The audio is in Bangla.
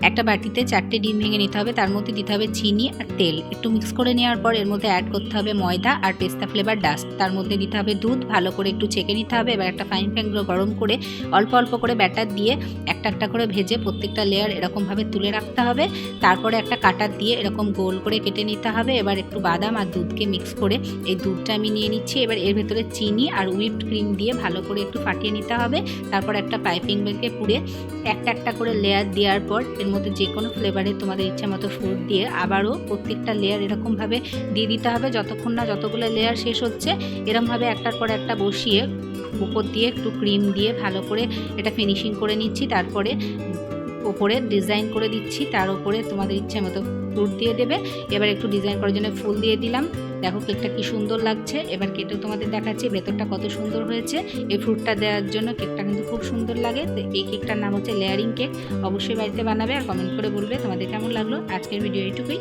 একটা বাটিতে 4টে ডিম ভেঙে নিতে হবে, তার মধ্যে দিতে হবে চিনি আর তেল, একটু মিক্স করে নেওয়ার পর এর মধ্যে অ্যাড করতে হবে ময়দা আর পেস্তা ফ্লেভার ডাস্ট, তার মধ্যে দিতে হবে দুধ, ভালো করে একটু ছেঁকে নিতে হবে। এবার একটা ফ্রাইং প্যান গরম করে অল্প অল্প করে ব্যাটার দিয়ে একটা একটা করে ভেজে প্রত্যেকটা লেয়ার এরকমভাবে তুলে রাখতে হবে। তারপরে একটা কাটার দিয়ে এরকম গোল করে কেটে নিতে হবে। এবার একটু বাদাম আর দুধকে মিক্স করে এই দুধটা আমি নিয়ে নিচ্ছি। এবার এর ভেতরে চিনি আর হুইপড ক্রিম দিয়ে ভালো করে একটু ফাটিয়ে নিতে হবে। তারপর একটা পাইপিং ব্যাগে পুড়ে একটা একটা করে লেয়ার দেওয়ার পর এর মধ্যে যে কোনো ফ্লেভারে তোমাদের ইচ্ছা মতো ফ্রুট দিয়ে আবারও প্রত্যেকটা লেয়ার এরকমভাবে দিয়ে দিতে হবে যতক্ষণ না যতগুলো লেয়ার শেষ হচ্ছে। এরকমভাবে একটার পর একটা বসিয়ে উপর দিয়ে একটু ক্রিম দিয়ে ভালো করে এটা ফিনিশিং করে নিচ্ছি। তারপরে ওপরে ডিজাইন করে দিচ্ছি, তার উপরে তোমাদের ইচ্ছে মতো ফ্রুট দিয়ে দেবে। এবার একটু ডিজাইন করার জন্য ফুল দিয়ে দিলাম। দেখো কেকটা কি সুন্দর লাগছে। এবার কেটেও তোমাদের দেখাচ্ছি ভেতরটা কত সুন্দর হয়েছে। এই ফ্রুটটা দেওয়ার জন্য কেকটা কিন্তু খুব সুন্দর লাগে। তো এই কেকটার নাম হচ্ছে লেয়ারিং কেক। অবশ্যই বাড়িতে বানাবে আর কমেন্ট করে বলবে তোমাদের কেমন লাগলো। আজকের ভিডিও এইটুকুই।